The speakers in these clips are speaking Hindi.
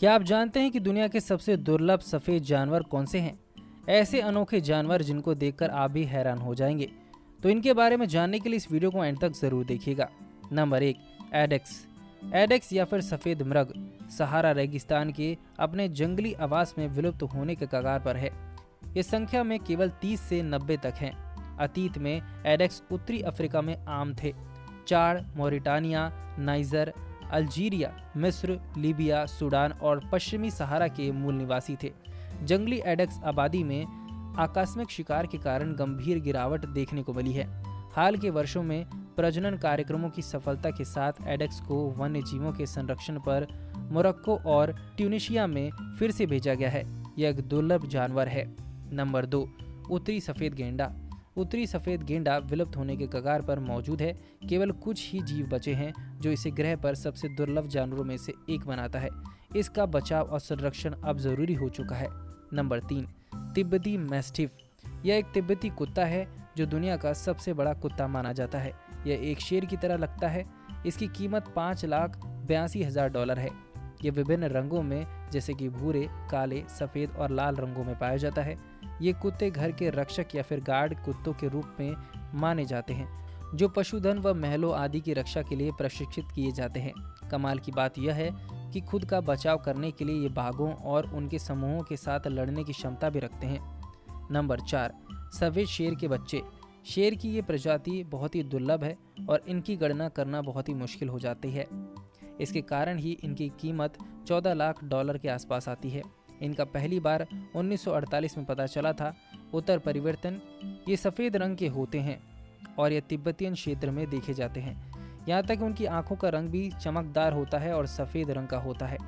क्या आप जानते हैं कि दुनिया के सबसे दुर्लभ सफ़ेद जानवर कौन से हैं? ऐसे अनोखे जानवर जिनको देखकर आप भी हैरान हो जाएंगे। तो इनके बारे में जानने के लिए इस वीडियो को एंड तक ज़रूर देखिएगा। नंबर 1, एडेक्स। एडेक्स या फिर सफ़ेद मृग सहारा रेगिस्तान के अपने जंगली आवास में विलुप्त होने के कगार पर है। ये संख्या में केवल 30 से 90 तक हैं। अतीत में एडेक्स उत्तरी अफ्रीका में आम थे। चाड, मॉरिटानिया, नाइजर, अल्जीरिया, मिस्र, लीबिया, सूडान और पश्चिमी सहारा के मूल निवासी थे। जंगली एडेक्स आबादी में आकस्मिक शिकार के कारण गंभीर गिरावट देखने को मिली है। हाल के वर्षों में प्रजनन कार्यक्रमों की सफलता के साथ एडेक्स को वन्य जीवों के संरक्षण पर मोरक्को और ट्यूनिशिया में फिर से भेजा गया है। यह एक दुर्लभ जानवर है। नंबर 2, उत्तरी सफ़ेद गेंडा। उत्तरी सफ़ेद गेंडा विलुप्त होने के कगार पर मौजूद है। केवल कुछ ही जीव बचे हैं जो इसे ग्रह पर सबसे दुर्लभ जानवरों में से एक बनाता है। इसका बचाव और संरक्षण अब जरूरी हो चुका है। नंबर 3, तिब्बती मैस्टिफ। यह एक तिब्बती कुत्ता है जो दुनिया का सबसे बड़ा कुत्ता माना जाता है। यह एक शेर की तरह लगता है। इसकी कीमत $5,82,000 है। यह विभिन्न रंगों में जैसे कि भूरे, काले, सफ़ेद और लाल रंगों में पाया जाता है। ये कुत्ते घर के रक्षक या फिर गार्ड कुत्तों के रूप में माने जाते हैं जो पशुधन व महलों आदि की रक्षा के लिए प्रशिक्षित किए जाते हैं। कमाल की बात यह है कि खुद का बचाव करने के लिए ये बाघों और उनके समूहों के साथ लड़ने की क्षमता भी रखते हैं। नंबर 4, सफ़ेद शेर के बच्चे। शेर की ये प्रजाति बहुत ही दुर्लभ है और इनकी गणना करना बहुत ही मुश्किल हो जाती है। इसके कारण ही इनकी कीमत $14 लाख के आसपास आती है। इनका पहली बार 1948 में पता चला था। उत्तर परिवर्तन ये सफ़ेद रंग के होते हैं और ये तिब्बतियन क्षेत्र में देखे जाते हैं। यहाँ तक उनकी आंखों का रंग भी चमकदार होता है और सफ़ेद रंग का होता है।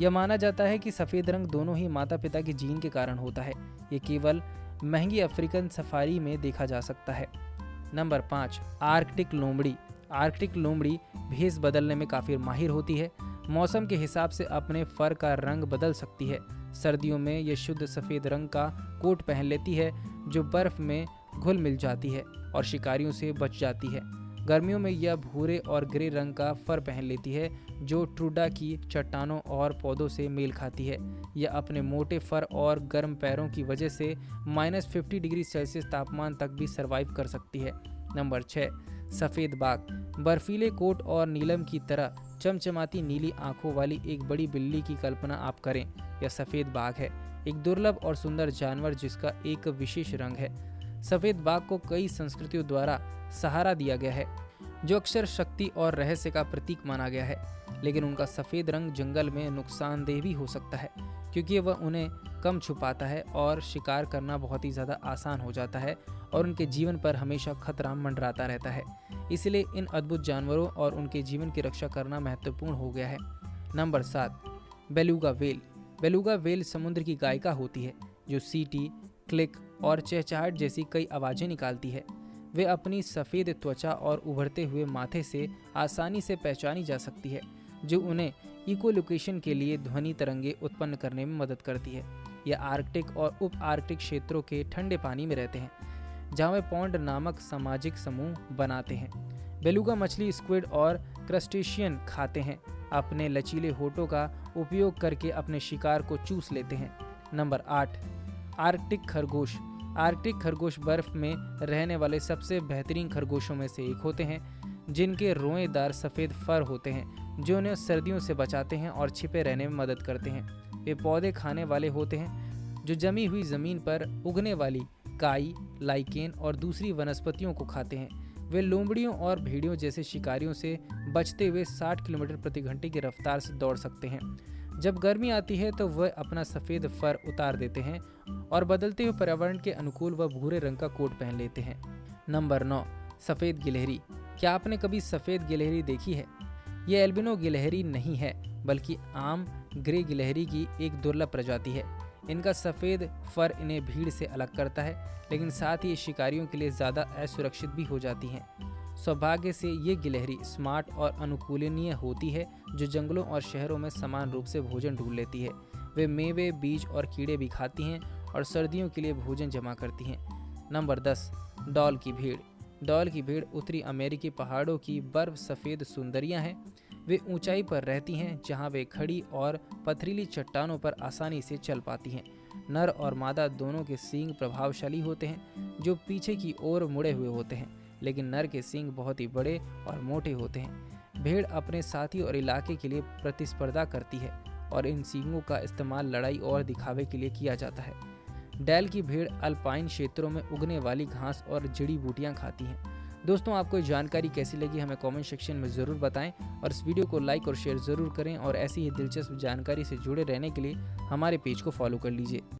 यह माना जाता है कि सफ़ेद रंग दोनों ही माता पिता के जीन के कारण होता है। ये केवल महंगी अफ्रीकन सफारी में देखा जा सकता है। नंबर 5, आर्कटिक लोमड़ी। आर्कटिक लोमड़ी भेष बदलने में काफ़ी माहिर होती है। मौसम के हिसाब से अपने फर का रंग बदल सकती है। सर्दियों में यह शुद्ध सफ़ेद रंग का कोट पहन लेती है जो बर्फ़ में घुल मिल जाती है और शिकारियों से बच जाती है। गर्मियों में यह भूरे और ग्रे रंग का फर पहन लेती है जो ट्रूडा की चट्टानों और पौधों से मेल खाती है। यह अपने मोटे फर और गर्म पैरों की वजह से -50 डिग्री सेल्सियस तापमान तक भी सर्वाइव कर सकती है। नंबर 6, सफ़ेद बाघ। बर्फीले कोट और नीलम की तरह चमचमाती नीली आंखों वाली एक बड़ी बिल्ली की कल्पना आप करें। यह सफ़ेद बाघ है, एक दुर्लभ और सुंदर जानवर जिसका एक विशेष रंग है। सफ़ेद बाघ को कई संस्कृतियों द्वारा सहारा दिया गया है जो अक्सर शक्ति और रहस्य का प्रतीक माना गया है। लेकिन उनका सफ़ेद रंग जंगल में नुकसानदेह भी हो सकता है क्योंकि वह उन्हें कम छुपाता है और शिकार करना बहुत ही ज़्यादा आसान हो जाता है और उनके जीवन पर हमेशा खतरा मंडराता रहता है। इसलिए इन अद्भुत जानवरों और उनके जीवन की रक्षा करना महत्वपूर्ण हो गया है। Number 7, beluga whale. Beluga whale समुद्र की गायिका होती है जो सीटी, क्लिक और चहचहाहट जैसी कई आवाज़ें निकालती है। वे अपनी सफ़ेद त्वचा और उभरते हुए माथे से आसानी से पहचानी जा सकती है जो उन्हें इकोलोकेशन के लिए ध्वनि तरंगे उत्पन्न करने में मदद करती है। यह आर्कटिक और उप आर्कटिक क्षेत्रों के ठंडे पानी में रहते हैं जहाँ वे पॉन्ड नामक सामाजिक समूह बनाते हैं। बेलुगा मछली, स्क्विड और क्रस्टेशियन खाते हैं। अपने लचीले होठों का उपयोग करके अपने शिकार को चूस लेते हैं। नंबर 8, आर्कटिक खरगोश। आर्कटिक खरगोश बर्फ में रहने वाले सबसे बेहतरीन खरगोशों में से एक होते हैं जिनके रोएदार सफ़ेद फर होते हैं जो उन्हें सर्दियों से बचाते हैं और छिपे रहने में मदद करते हैं। वे पौधे खाने वाले होते हैं जो जमी हुई ज़मीन पर उगने वाली काई, लाइकेन और दूसरी वनस्पतियों को खाते हैं। वे लोमड़ियों और भेड़ियों जैसे शिकारियों से बचते हुए 60 किलोमीटर प्रति घंटे की रफ्तार से दौड़ सकते हैं। जब गर्मी आती है तो वह अपना सफ़ेद फर उतार देते हैं और बदलते हुए पर्यावरण के अनुकूल वह भूरे रंग का कोट पहन लेते हैं। नंबर 9, सफ़ेद गिलहरी। क्या आपने कभी सफ़ेद गिलहरी देखी है? यह एल्बिनो गिलहरी नहीं है बल्कि आम ग्रे गिलहरी की एक दुर्लभ प्रजाति है। इनका सफ़ेद फर इन्हें भीड़ से अलग करता है लेकिन साथ ही शिकारियों के लिए ज़्यादा असुरक्षित भी हो जाती हैं। सौभाग्य से ये गिलहरी स्मार्ट और अनुकूलनीय होती है जो जंगलों और शहरों में समान रूप से भोजन ढूंढ लेती है। वे मेवे, बीज और कीड़े भी खाती हैं और सर्दियों के लिए भोजन जमा करती हैं। नंबर 10, डॉल की भीड़। डॉल की भीड़ उत्तरी अमेरिकी पहाड़ों की बर्फ सफ़ेद सुंदरियां हैं। वे ऊंचाई पर रहती हैं जहां वे खड़ी और पथरीली चट्टानों पर आसानी से चल पाती हैं। नर और मादा दोनों के सींग प्रभावशाली होते हैं जो पीछे की ओर मुड़े हुए होते हैं, लेकिन नर के सींग बहुत ही बड़े और मोटे होते हैं। भेड़ अपने साथी और इलाके के लिए प्रतिस्पर्धा करती है और इन सींगों का इस्तेमाल लड़ाई और दिखावे के लिए किया जाता है। डैल की भेड़ अल्पाइन क्षेत्रों में उगने वाली घास और जड़ी बूटियां खाती हैं। दोस्तों, आपको ये जानकारी कैसी लगी हमें कमेंट सेक्शन में ज़रूर बताएं और इस वीडियो को लाइक और शेयर ज़रूर करें और ऐसी ही दिलचस्प जानकारी से जुड़े रहने के लिए हमारे पेज को फॉलो कर लीजिए।